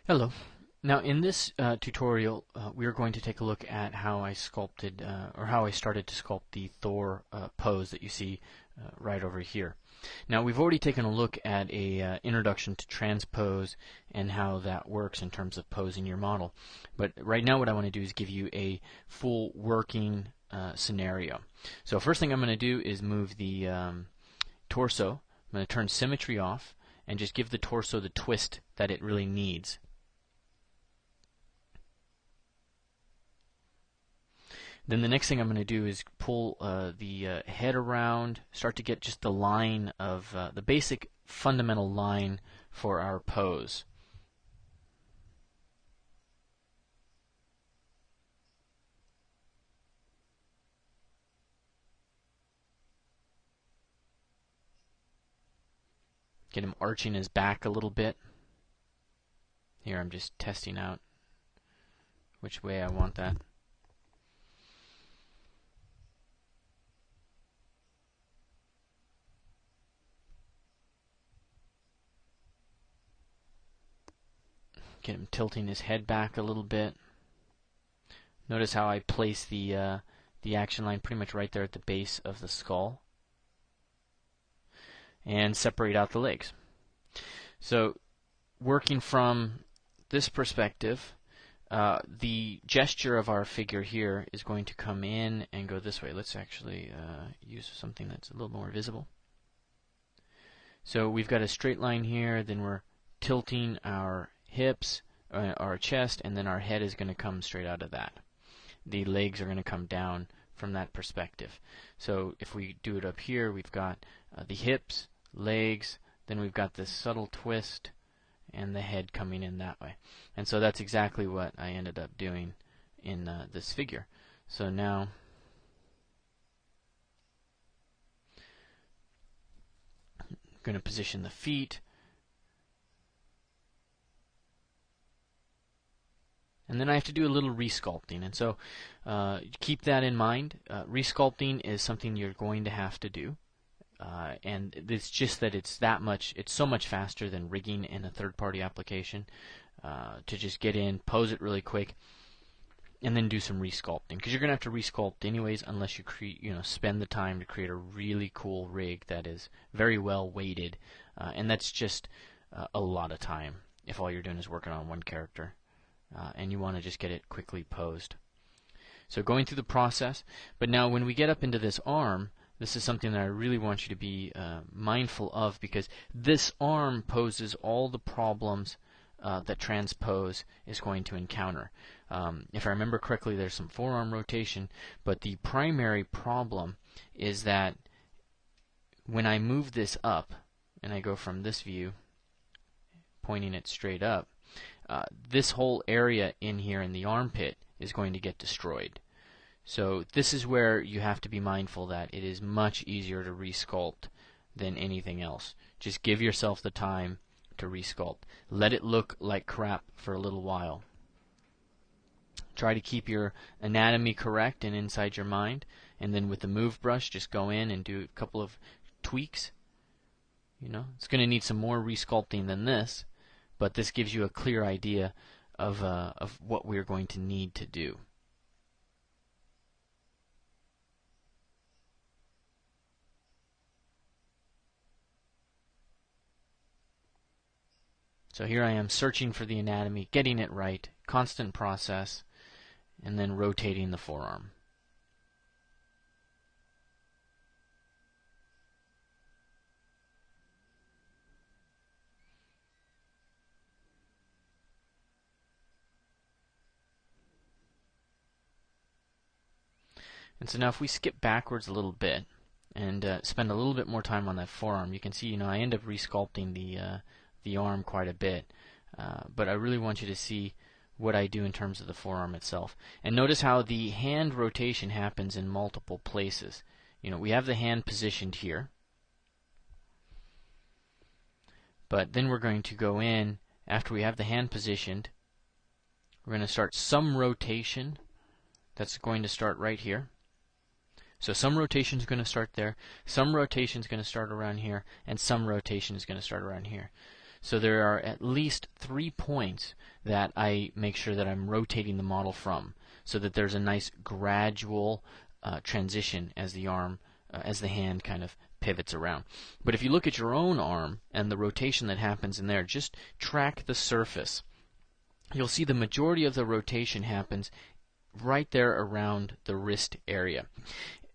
Hello. Now in this tutorial we are going to take a look at how I sculpted or how I started to sculpt the Thor pose that you see right over here. Now we've already taken a look at a introduction to transpose and how that works in terms of posing your model. But right now what I want to do is give you a full working scenario. So first thing I'm going to do is move the torso. I'm going to turn symmetry off and just give the torso the twist that it really needs. Then the next thing I'm going to do is pull the head around, start to get just the line of the basic fundamental line for our pose. Get him arching his back a little bit. Here I'm just testing out which way I want that. Get him tilting his head back a little bit. Notice how I place the action line pretty much right there at the base of the skull. And separate out the legs. So working from this perspective, the gesture of our figure here is going to come in and go this way. Let's actually use something that's a little more visible. So we've got a straight line here, then we're tilting our hips, our chest, and then our head is going to come straight out of that. The legs are going to come down from that perspective. So if we do it up here, we've got the hips, legs, then we've got this subtle twist, and the head coming in that way. And so that's exactly what I ended up doing in this figure. So now I'm going to position the feet. And then I have to do a little resculpting. And so keep that in mind. Resculpting is something you're going to have to do. And it's just that it's so much faster than rigging in a third-party application to just get in, pose it really quick, and then do some resculpting. Because you're going to have to resculpt anyways unless you spend the time to create a really cool rig that is very well weighted. And that's just a lot of time if all you're doing is working on one character. And you want to just get it quickly posed. So going through the process, but now when we get up into this arm, this is something that I really want you to be mindful of, because this arm poses all the problems that transpose is going to encounter. If I remember correctly, there's some forearm rotation, but the primary problem is that when I move this up, and I go from this view, pointing it straight up, this whole area in here in the armpit is going to get destroyed. So this is where you have to be mindful that it is much easier to resculpt than anything else. Just give yourself the time to resculpt. Let it look like crap for a little while. Try to keep your anatomy correct and inside your mind, and then with the move brush just go in and do a couple of tweaks. It's going to need some more resculpting than this, but this gives you a clear idea of what we're going to need to do. So here I am searching for the anatomy, getting it right, constant process, and then rotating the forearm. And so now if we skip backwards a little bit and spend a little bit more time on that forearm, you can see I end up resculpting the arm quite a bit. But I really want you to see what I do in terms of the forearm itself. And notice how the hand rotation happens in multiple places. We have the hand positioned here, but then we're going to go in, after we have the hand positioned, we're going to start some rotation. That's going to start right here. So some rotation is going to start there, some rotation is going to start around here, and some rotation is going to start around here. So there are at least 3 points that I make sure that I'm rotating the model from, so that there's a nice gradual transition as the arm, as the hand kind of pivots around. But if you look at your own arm and the rotation that happens in there, just track the surface. You'll see the majority of the rotation happens right there around the wrist area.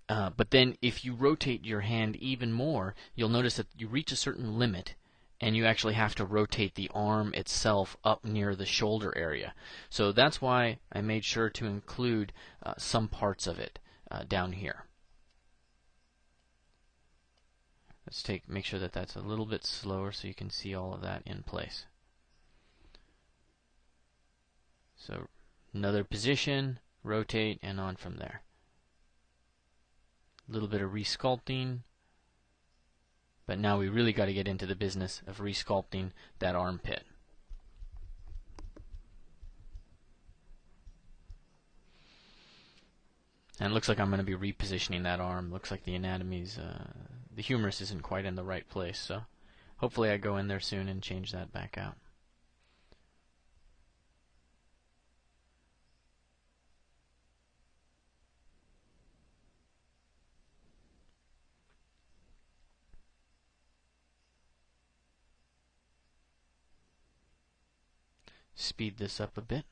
But then if you rotate your hand even more, you'll notice that you reach a certain limit and you actually have to rotate the arm itself up near the shoulder area. So that's why I made sure to include some parts of it down here. Let's make sure that that's a little bit slower so you can see all of that in place. So another position, rotate, and on from there. A little bit of resculpting. But now we really got to get into the business of resculpting that armpit. And it looks like I'm going to be repositioning that arm. Looks like the anatomy's, the humerus isn't quite in the right place. So hopefully I go in there soon and change that back out. Speed this up a bit.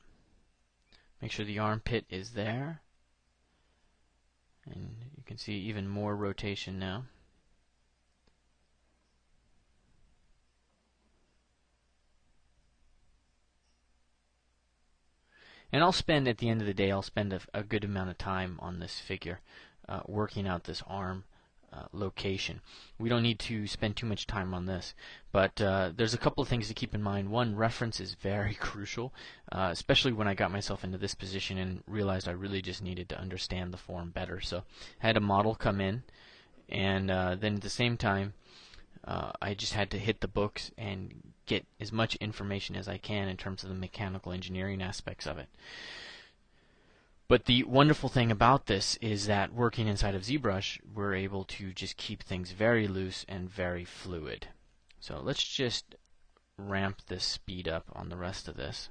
Make sure the armpit is there. And you can see even more rotation now. And I'll spend, at the end of the day, I'll spend a good amount of time on this figure, working out this arm location. We don't need to spend too much time on this, but there's a couple of things to keep in mind. One, reference is very crucial, especially when I got myself into this position and realized I really just needed to understand the form better. So I had a model come in, and then at the same time, I just had to hit the books and get as much information as I can in terms of the mechanical engineering aspects of it. But the wonderful thing about this is that working inside of ZBrush, we're able to just keep things very loose and very fluid. So let's just ramp this speed up on the rest of this.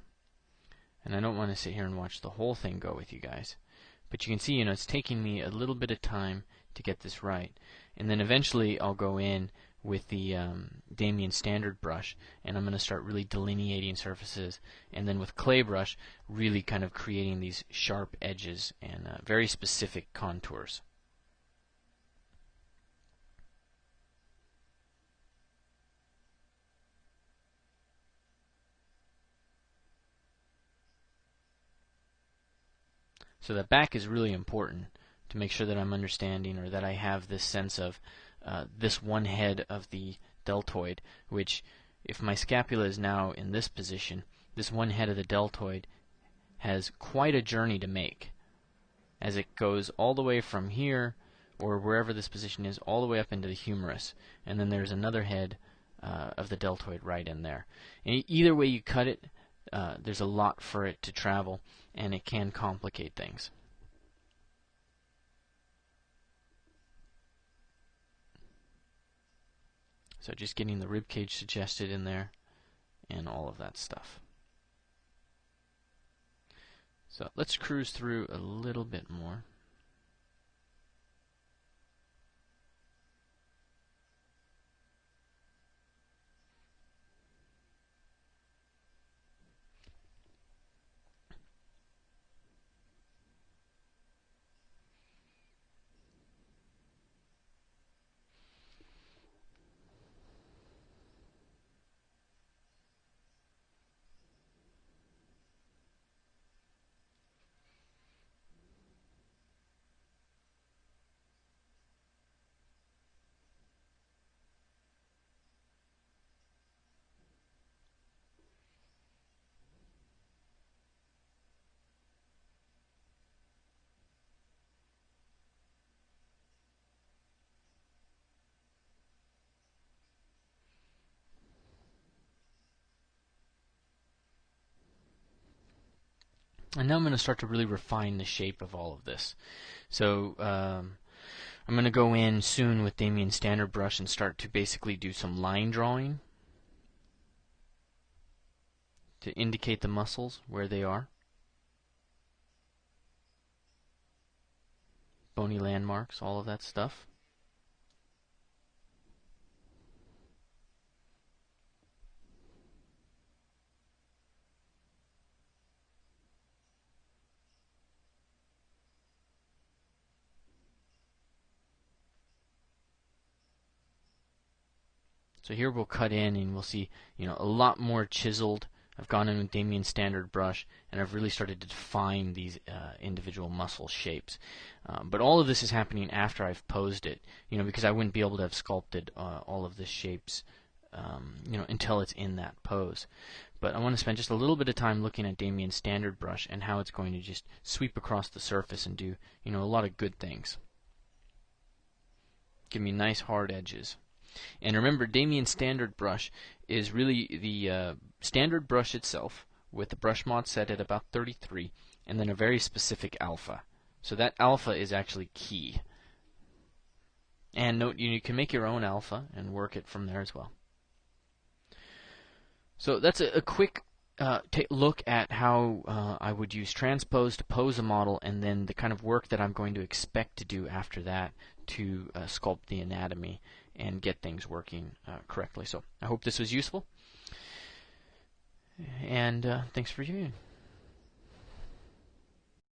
And I don't want to sit here and watch the whole thing go with you guys. But you can see, it's taking me a little bit of time to get this right. And then eventually I'll go in with the Damien standard brush, and I'm going to start really delineating surfaces, and then with clay brush really kind of creating these sharp edges and very specific contours. So the back is really important to make sure that I'm understanding, or that I have this sense of this one head of the deltoid, which, if my scapula is now in this position, this one head of the deltoid has quite a journey to make, as it goes all the way from here, or wherever this position is, all the way up into the humerus, and then there's another head of the deltoid right in there. And either way you cut it, there's a lot for it to travel, and it can complicate things. So just getting the rib cage suggested in there and all of that stuff. So let's cruise through a little bit more. And now I'm going to start to really refine the shape of all of this. So I'm going to go in soon with Damien standard brush and start to basically do some line drawing. to indicate the muscles where they are. Bony landmarks, all of that stuff. So here we'll cut in and we'll see, a lot more chiseled. I've gone in with Damien Standard Brush and I've really started to define these individual muscle shapes. But all of this is happening after I've posed it, because I wouldn't be able to have sculpted all of the shapes, until it's in that pose. But I want to spend just a little bit of time looking at Damien Standard Brush and how it's going to just sweep across the surface and do, a lot of good things. Give me nice hard edges. And remember, Damien Standard Brush is really the standard brush itself with the brush mod set at about 33 and then a very specific alpha. So that alpha is actually key. And note, you can make your own alpha and work it from there as well. So that's a quick look at how I would use transpose to pose a model, and then the kind of work that I'm going to expect to do after that to sculpt the anatomy and get things working correctly. So I hope this was useful, and thanks for viewing.